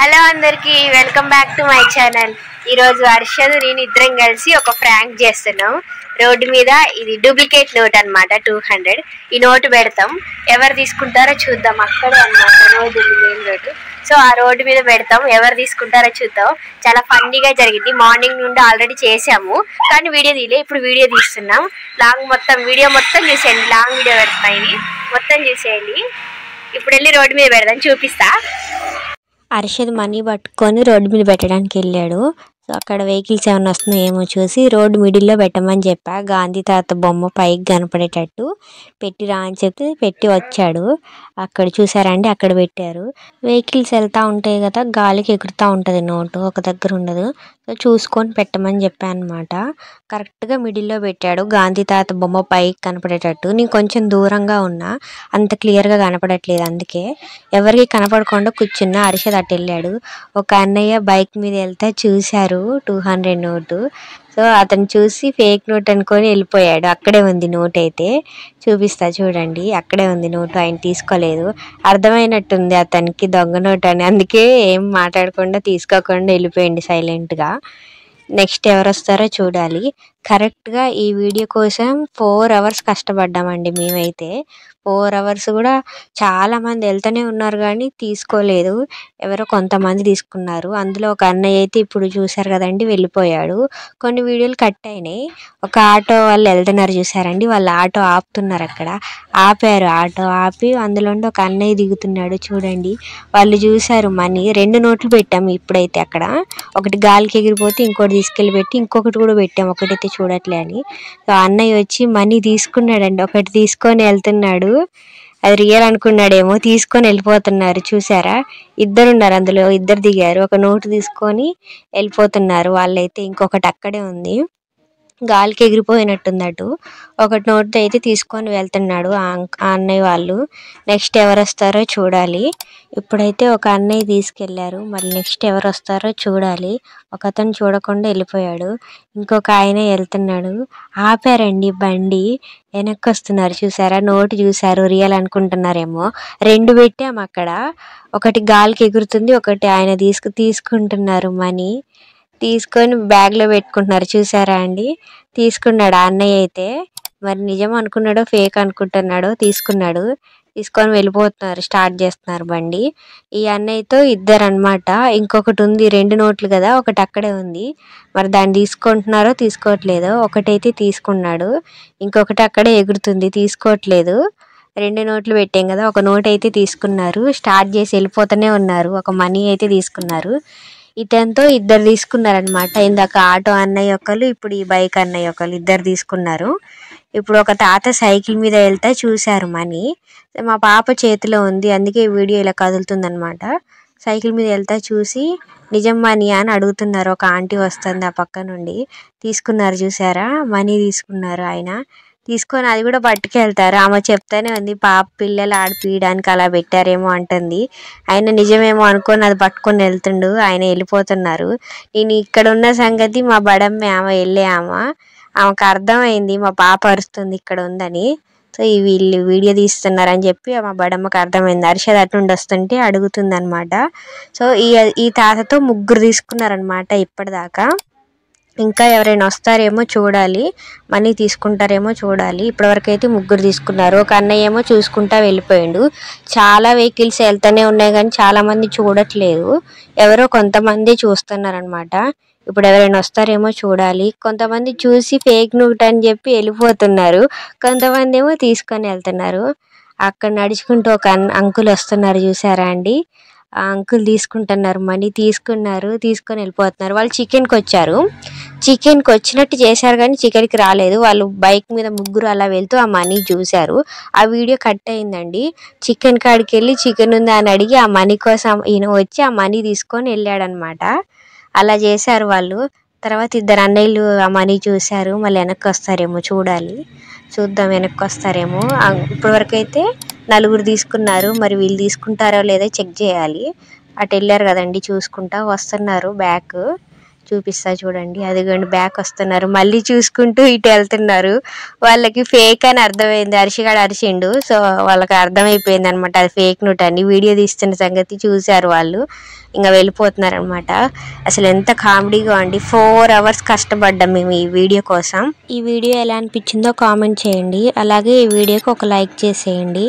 Hello అందరికి welcome back to my channel. ఈరోజు హర్షద్ నేను ఇద్దరం కలిసి ఒక ప్రాంక్ చేస్తున్నాం. రోడ్డు మీద ఇది డూప్లికేట్ నోట్ అనమాట, 200. ఈ నోటు పెడతాం, ఎవరు తీసుకుంటారో చూద్దాం. అక్కడే అనమాట రోడ్డు మెయిన్ రోడ్డు. సో ఆ రోడ్డు మీద పెడతాం, ఎవరు తీసుకుంటారో చూద్దాం. చాలా ఫన్నీగా జరిగింది. మార్నింగ్ నుండి ఆల్రెడీ చేసాము కానీ వీడియో తీయలే, ఇప్పుడు వీడియో తీస్తున్నాం. వీడియో మొత్తం చూసేయండి. లాంగ్ వీడియో పెడతాం, ఇది మొత్తం చూసేయండి. ఇప్పుడు వెళ్ళి రోడ్డు మీద పెడదాం, చూపిస్తా. హర్షద్ మనీ పట్టుకొని రోడ్డు మీద పెట్టడానికి వెళ్ళాడు. సో అక్కడ వెహికల్స్ ఏమైనా వస్తున్నాయి ఏమో చూసి రోడ్డు మిడిల్లో పెట్టమని చెప్పా. గాంధీ తాత బొమ్మ పైకి కనపడేటట్టు పెట్టిరా అని చెప్తే పెట్టి వచ్చాడు. అక్కడ చూసారండి, అక్కడ పెట్టారు. వెహికల్స్ వెళ్తూ ఉంటాయి కదా, గాలికి ఎగురుతూ ఉంటుంది నోటు, ఒక దగ్గర ఉండదు. సో చూసుకొని పెట్టమని చెప్పాను అనమాట. కరెక్ట్గా మిడిల్లో పెట్టాడు, గాంధీ తాత బొమ్మ పైకి కనపడేటట్టు. నేను కొంచెం దూరంగా ఉన్నా, అంత క్లియర్గా కనపడట్లేదు, అందుకే ఎవరికి కనపడకుండా కూర్చున్నా. హర్షద్ అటు వెళ్ళాడు. ఒక అన్నయ్య బైక్ మీద వెళ్తే చూశారు 200 నోటు. సో అతను చూసి ఫేక్ నోట్ అనుకొని వెళ్ళిపోయాడు. అక్కడే ఉంది నోట్, అయితే చూపిస్తా చూడండి. అక్కడే ఉంది నోటు, ఆయన తీసుకోలేదు. అర్థమైనట్టుంది అతనికి దొంగ నోట్ అని, అందుకే ఏం మాట్లాడకుండా తీసుకోకుండా వెళ్ళిపోయింది సైలెంట్గా. నెక్స్ట్ ఎవరు వస్తారో చూడాలి. కరెక్ట్గా ఈ వీడియో కోసం 4 అవర్స్ కష్టపడ్డామండి మేమైతే. 4 అవర్స్ కూడా చాలామంది వెళ్తూనే ఉన్నారు కానీ తీసుకోలేదు. ఎవరో కొంతమంది తీసుకున్నారు. అందులో ఒక అన్నయ్య అయితే ఇప్పుడు చూసారు కదండి, వెళ్ళిపోయాడు. కొన్ని వీడియోలు కట్ అయినాయి. ఒక ఆటో వాళ్ళు వెళ్తున్నారు చూసారండి, వాళ్ళు ఆటో ఆపుతున్నారు. అక్కడ ఆపారు, ఆటో ఆపి అందులో ఒక అన్నయ్య దిగుతున్నాడు చూడండి. వాళ్ళు చూశారు మనీ. 2 నోట్లు పెట్టాము ఇప్పుడైతే అక్కడ. ఒకటి గాలికి ఎగిరిపోతే ఇంకోటి తీసుకెళ్ళి పెట్టి ఇంకొకటి కూడా పెట్టాము, ఒకటైతే చూడట్లే అని. సో అన్నయ్య వచ్చి మనీ తీసుకున్నాడండి, ఒకటి తీసుకొని వెళ్తున్నాడు. అది రియల్ అనుకున్నాడేమో, తీసుకొని వెళ్ళిపోతున్నారు. చూసారా, ఇద్దరున్నారు అందులో, ఇద్దరు దిగారు. ఒక నోటు తీసుకొని వెళ్ళిపోతున్నారు వాళ్ళైతే. ఇంకొకటి అక్కడే ఉంది, గాలికి ఎగిరిపోయినట్టుంది అటు. ఒకటి నోట్ అయితే తీసుకొని వెళ్తున్నాడు ఆ అన్నయ్య వాళ్ళు. నెక్స్ట్ ఎవరు వస్తారో చూడాలి. ఇప్పుడైతే ఒక అన్నయ్య తీసుకెళ్లారు, మళ్ళీ నెక్స్ట్ ఎవరు వస్తారో చూడాలి. ఒక అతను చూడకుండా వెళ్ళిపోయాడు, ఇంకొక ఆయన వెళ్తున్నాడు. ఆపారండి బండి, వెనక్కి వస్తున్నారు. చూసారా, నోటు చూసారు, రియల్ అనుకుంటున్నారేమో. 2 పెట్టాము అక్కడ, ఒకటి గాలికి ఎగురుతుంది, ఒకటి ఆయన తీసుకుంటున్నారు మనీ. తీసుకొని బ్యాగ్లో పెట్టుకుంటున్నారు. చూసారా అండి, తీసుకున్నాడు ఆ అన్నయ్య అయితే. మరి నిజం అనుకున్నాడో ఫేక్ అనుకుంటున్నాడో తీసుకున్నాడు. తీసుకొని వెళ్ళిపోతున్నారు, స్టార్ట్ చేస్తున్నారు బండి. ఈ అన్నయ్యతో ఇద్దరు అనమాట. ఇంకొకటి ఉంది, 2 నోట్లు కదా, ఒకటి అక్కడే ఉంది. మరి దాన్ని తీసుకుంటున్నారో తీసుకోవట్లేదో. ఒకటైతే తీసుకున్నాడు, ఇంకొకటి అక్కడే ఎగురుతుంది, తీసుకోవట్లేదు. 2 నోట్లు పెట్టాం కదా, ఒక నోట్ అయితే తీసుకున్నారు. స్టార్ట్ చేసి వెళ్ళిపోతూనే ఉన్నారు. ఒక మనీ అయితే తీసుకున్నారు. ఇతనితో ఇద్దరు తీసుకున్నారనమాట. ఇందాక ఆటో అన్నయ్య ఒకళ్ళు, ఇప్పుడు ఈ బైక్ అన్నయ్య ఒకళ్ళు, ఇద్దరు తీసుకున్నారు. ఇప్పుడు ఒక తాత సైకిల్ మీద వెళ్తే చూశారు మనీ. మా పాప చేతిలో ఉంది, అందుకే వీడియో ఇలా కదులుతుంది అనమాట. సైకిల్ మీద వెళ్తే చూసి నిజం మనీ అని అడుగుతున్నారు. ఒక ఆంటీ వస్తుంది ఆ పక్క నుండి. తీసుకున్నారు, చూసారా, మనీ తీసుకున్నారు. ఆయన తీసుకొని అది కూడా పట్టుకెళ్తారు. ఆమె చెప్తానే ఉంది, పాప పిల్లలు ఆడిపీయడానికి అలా పెట్టారేమో అంటుంది. ఆయన నిజమేమో అనుకొని అది పట్టుకొని వెళ్తుండు. ఆయన వెళ్ళిపోతున్నారు. నేను ఇక్కడ ఉన్న సంగతి మా బడమ్మ ఆమె వెళ్ళే ఆమెకు అర్థమైంది మా పాప అరుస్తుంది ఇక్కడ ఉందని. సో వీళ్ళు వీడియో తీస్తున్నారని చెప్పి మా బడమ్మకు అర్థమైంది. హర్షద్ అటు నుండి వస్తుంటే అడుగుతుంది అనమాట. సో ఈ తాతతో 3 తీసుకున్నారనమాట ఇప్పటిదాకా. ఇంకా ఎవరైనా వస్తారేమో చూడాలి, మనీ తీసుకుంటారేమో చూడాలి. ఇప్పటివరకు అయితే 3 తీసుకున్నారు. ఒక అన్నయ్య ఏమో చూసుకుంటా వెళ్ళిపోయిండు. చాలా వెహికల్స్ వెళ్తూనే ఉన్నాయి కానీ చాలా మంది చూడట్లేదు, ఎవరో కొంతమంది చూస్తున్నారనమాట. ఇప్పుడు ఎవరైనా వస్తారేమో చూడాలి. కొంతమంది చూసి ఫేక్ నోట్ అని చెప్పి వెళ్ళిపోతున్నారు, కొంతమంది ఏమో తీసుకొని వెళ్తున్నారు. అక్కడ నడుచుకుంటూ ఒక అంకుల్ వస్తున్నారు, చూసారా అండి. ఆ అంకుల్ తీసుకుంటున్నారు మనీ, తీసుకొని వెళ్ళిపోతున్నారు. వాళ్ళు చికెన్కి వచ్చారు, చికెన్కి వచ్చినట్టు చేశారు కానీ చికెన్కి రాలేదు. వాళ్ళు బైక్ మీద 3 అలా వెళ్తూ ఆ మనీ చూశారు. ఆ వీడియో కట్ అయిందండి. చికెన్ కాడికి వెళ్ళి చికెన్ ఉందా అని అడిగి ఆ మనీ కోసం ఈయన వచ్చి ఆ మనీ తీసుకొని వెళ్ళాడనమాట. అలా చేశారు వాళ్ళు. తర్వాత 2 అన్నయ్యలు ఆ మనీ చూశారు. మళ్ళీ వెనక్కి వస్తారేమో చూడాలి, చూద్దాం వెనక్కి వస్తారేమో. ఇప్పటివరకు అయితే 4 తీసుకున్నారు. మరి వీళ్ళు తీసుకుంటారో లేదో చెక్ చేయాలి. అటు వెళ్ళారు కదండి, చూసుకుంటా వస్తున్నారు బ్యాక్. చూపిస్తా చూడండి. అదిగోండి బ్యాక్ వస్తున్నారు, మళ్ళీ చూసుకుంటూ ఇటు వెళ్తున్నారు. వాళ్ళకి ఫేక్ అని అర్థమైంది, అరిషిగాడు అరిచిండు. సో వాళ్ళకి అర్థమైపోయింది అనమాట అది ఫేక్ నోట్ అని. వీడియో తీస్తున్న సంగతి చూశారు వాళ్ళు, ఇంకా వెళ్ళిపోతున్నారు అనమాట. అసలు ఎంత కామెడీగా అండి, 4 hours కష్టపడ్డాం మేము ఈ వీడియో కోసం. ఈ వీడియో ఎలా అనిపించిందో కామెంట్ చేయండి, అలాగే ఈ వీడియోకి ఒక లైక్ చేసేయండి.